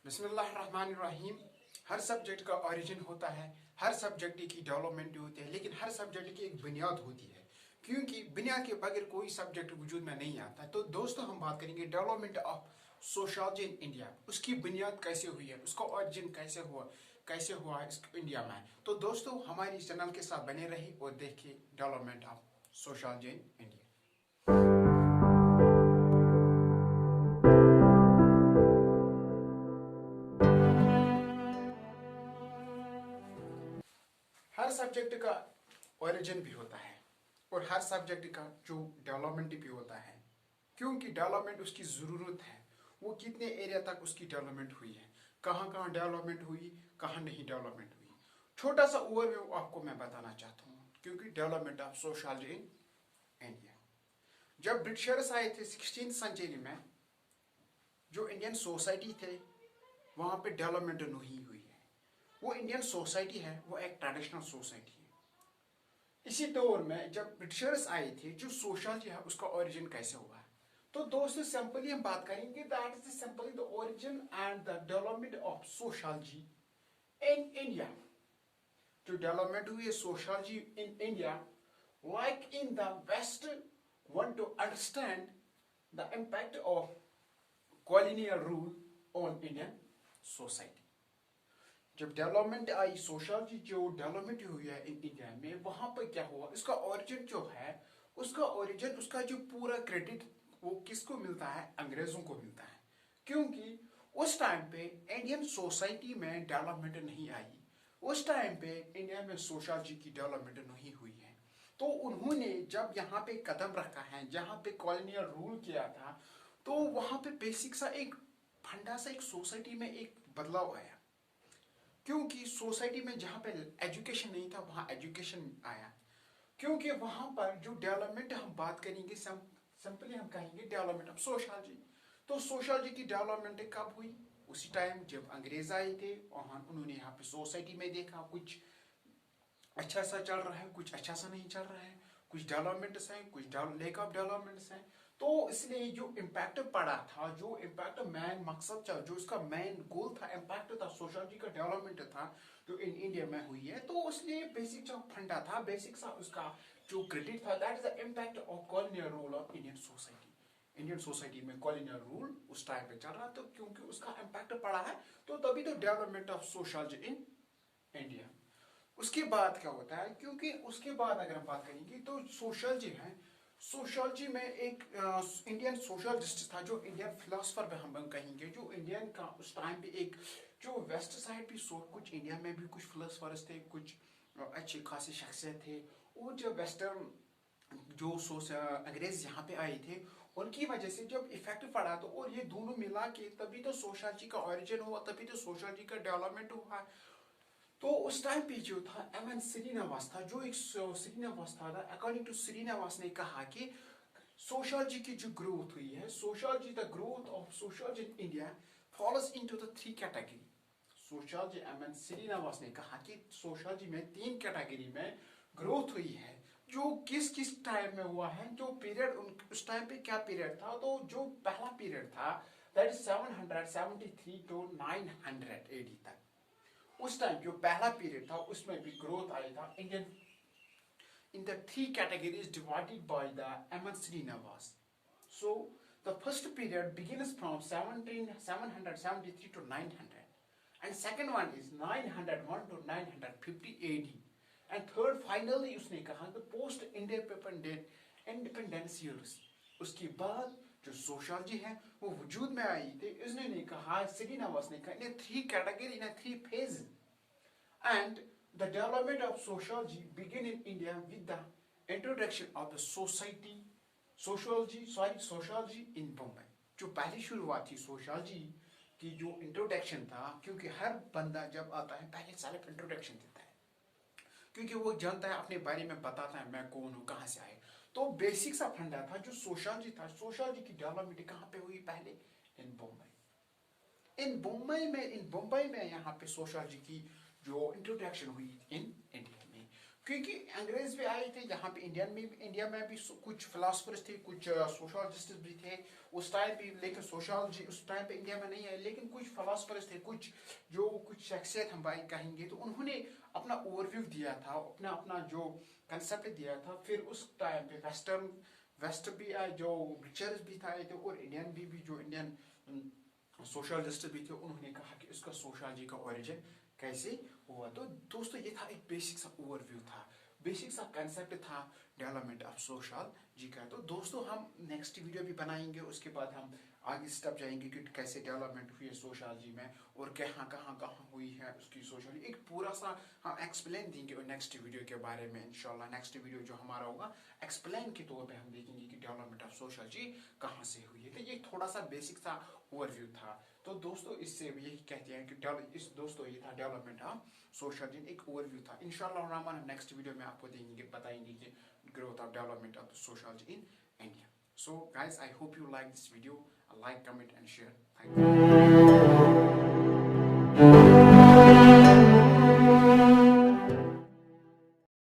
बिस्मिल्लाहिर्रहमानिर्रहीम। हर सब्जेक्ट का ओरिजिन होता है, हर सब्जेक्ट की डेवलपमेंट होती है, लेकिन हर सब्जेक्ट की एक बुनियाद होती है, क्योंकि बुनियाद के बगैर कोई सब्जेक्ट वजूद में नहीं आता। तो दोस्तों, हम बात करेंगे development of sociology in India. उसकी बुनियाद कैसे हुई है, उसका ओरिजिन कैसे हुआ है इस इंडिया में। तो दोस्तों, हमारे इस चैनल के साथ बने रहिए और देखिए development of sociology in India. Her subject का ओरिजिन भी होता है और हर सब्जेक्ट का जो डेवलपमेंट भी होता है, क्योंकि डेवलपमेंट उसकी ज़रूरत है। वो कितने एरिया तक उसकी डेवलपमेंट हुई है, कहाँ कहाँ डेवलपमेंट हुई, कहाँ नहीं डेवलपमेंट हुई। छोटा सा ओवरव्यू आपको मैं बताना चाहता हूँ, क्योंकि development of sociology in India. जब ब्रिटिशर्स आए थे 16th सेंचुरी में, जो इंडियन सोसाइटी थे वहाँ पे डेवलपमेंट नहीं हुई है। वो इंडियन सोसाइटी है, वो एक ट्रेडिशनल सोसाइटी है। इसी दौर में जब ब्रिटिशर्स आए थे, जो सोशियोलॉजी है उसका ओरिजिन कैसे हुआ है। तो दोस्तों, सिंपली हम बात करेंगे that is simply the origin and the development of sociology in India. जो डेवलपमेंट हुई है sociology in India, like in the west, want to understand the impact of colonial rule on Indian society। जब development आई sociology, जो development हुई है India में, वहां पर क्या हुआ, इसका ओरिजिन जो है, उसका ओरिजिन, उसका जो पूरा क्रेडिट वो किसको मिलता है, अंग्रेजों को मिलता है। क्योंकि उस टाइम पे इंडियन सोसाइटी में डेवलपमेंट नहीं आई, उस टाइम पे इंडिया में सोशियोलॉजी की डेवलपमेंट नहीं हुई है। तो उन्होंने जब यहाँ पे कदम रखा है, जहाँ पे कॉलोनियल रूल किया था, तो वहां पे बेसिक सा एक फंडा सा एक सोसाइटी में एक बदलाव आया। क्योंकि सोसाइटी में जहाँ पे एजुकेशन नहीं था, वहाँ एजुकेशन आया। क्योंकि वहाँ पर जो डेवलपमेंट हम बात करेंगे, सिंपली हम कहेंगे डेवलपमेंट ऑफ सोशियोलॉजी। तो सोशियोलॉजी की डेवलपमेंट कब हुई, उसी टाइम जब अंग्रेज आए थे और उन्होंने यहाँ पे सोसाइटी में देखा कुछ अच्छा सा चल रहा है, कुछ अच्छा सा नहीं चल रहा है, कुछ डेवलपमेंट्स हैं, कुछ लेक ऑफ डेवलपमेंट्स हैं। तो इसलिए जो इम्पैक्ट पड़ा था, जो इम्पैक्ट मेन मकसद था, जो इसका मेन गोल था, इम्पैक्ट था, सोशियोलॉजी का डेवलपमेंट था, जो इन इंडिया में हुई है। तो इसलिए बेसिक जो फंडा था, बेसिक सा उसका जो क्रेडिट था, that is the impact of colonial rule of Indian society. Indian society में कॉलोनियल रूल उस टाइम पे चल रहा, तो क्योंकि उसका इम्पैक्ट पड़ा है, तो तभी तो development of sociology in India. उसके बाद क्या होता है, क्योंकि उसके बाद अगर हम बात करेंगे तो सोशियोलॉजी है। सोशियोलॉजी में एक इंडियन सोशियोलॉजिस्ट था, जो इंडियन फिलोसफर पे हम कहेंगे, जो इंडियन का उस टाइम पे एक जो वेस्ट साइड भी कुछ इंडिया में भी कुछ फिलोसफर्स थे, कुछ अच्छे खासे शख्सियत थे। और जो वेस्टर्न जो अंग्रेज यहाँ पे आए थे, उनकी वजह से जब इफेक्ट पड़ा, तो और ये दोनों मिला के तभी तो सोशियोलॉजी का ओरिजिन हुआ, तभी तो सोशियोलॉजी का डेवलपमेंट हुआ। तो उस टाइम पे जो था एम एन श्रीनिवास था, जो एक श्रीनिवास था, अकॉर्डिंग टू श्रीनिवास ने कहा कि सोशियोलॉजी की जो ग्रोथ हुई है, sociology the growth of sociology in India follows into the three category. Sociology M N Srinivas ने कहा कि सोशियोलॉजी में तीन कैटेगरी में ग्रोथ हुई है। जो किस किस टाइम में हुआ है, जो पीरियड उस टाइम पे क्या पीरियड था, तो जो पहला पीरियड था दैट इज 773 टू 900 एडी तक। उस टाइम जो पहला पीरियड था उसमें भी ग्रोथ आया था Indian in the three categories divided by the Ahmad Srinivas. So the first period begins from 773 to 900, and second one is 901 to 950 AD, and third finally उसने कहा the post independence years। उसके बाद जो sociology है वो वजूद में आई थी। उसने कहा, श्रीनिवास ने कहा, in three category, in three phase, and the development of sociology began in India with the introduction of the sociology in Bombay। जो पहली शुरुआत थी सोशियोलॉजी की, जो इंट्रोडक्शन था, क्योंकि हर बंदा जब आता है पहले सेल्फ इंट्रोडक्शन देता है, क्योंकि वो जानता है, अपने बारे में बताता है, मैं कौन हूँ, कहाँ से आए। तो बेसिक सा फंडा था जो सोशियोलॉजी था। सोशियोलॉजी की डेवलपमेंट कहाँ पे हुई, पहले इन बम्बई। इन बम्बई में यहाँ पे सोशियोलॉजी की जो इंट्रोडक्शन हुई इन इंडिया में। क्योंकि अंग्रेज भी आए थे यहाँ पे इंडिया में भी कुछ फिलोसफर्स थे, कुछ सोशोलॉजिस्ट भी थे उस टाइम भी, लेकिन सोशोलॉजी उस टाइम पे इंडिया में नहीं है, लेकिन कुछ फिलोसफर्स थे, कुछ शख्सियत हम भाई कहेंगे, तो उन्होंने अपना ओवरव्यू दिया था, अपना अपना जो कंसेप्ट दिया था। फिर उस टाइम पे वेस्ट भी आए, जो ब्रिटिशर्स भी था थे, और इंडियन भी जो इंडियन सोशलिस्ट भी थे, उन्होंने कहा कि इसका सोशोलॉजी का ओरिजिन कैसे हुआ। तो दोस्तों ये था एक बेसिक सा ओवरव्यू था, बेसिक सा कंसेप्ट था डेवलपमेंट ऑफ सोशोलॉजी का। तो दोस्तों हम नेक्स्ट वीडियो भी बनाएंगे, उसके बाद हम आगे स्टेप जाएंगे कि कैसे डेवलपमेंट हुई है सोशोलॉजी में, और कहाँ हुई है उसकी सोशोलॉजी, एक पूरा सा हम एक्सप्लेन देंगे और नेक्स्ट वीडियो के बारे में। इंशाल्लाह नेक्स्ट वीडियो जो हमारा होगा एक्सप्लेन के तौर पे हम देखेंगे कि डेवलपमेंट ऑफ सोशोलॉजी कहाँ से हुई है। तो ये थोड़ा सा बेसिक सा ओवरव्यू था। तो दोस्तों इससे यही कहते हैं कि दोस्तों ये था डेवलपमेंट ऑफ सोशोलॉजी, एक ओवरव्यू था। इंशाल्लाह रहमान हम नेक्स्ट वीडियो में आपको देंगे, बताएंगे कि growth of development of sociology in India. So guys, I hope you like this video. Like, comment and share. Thank you.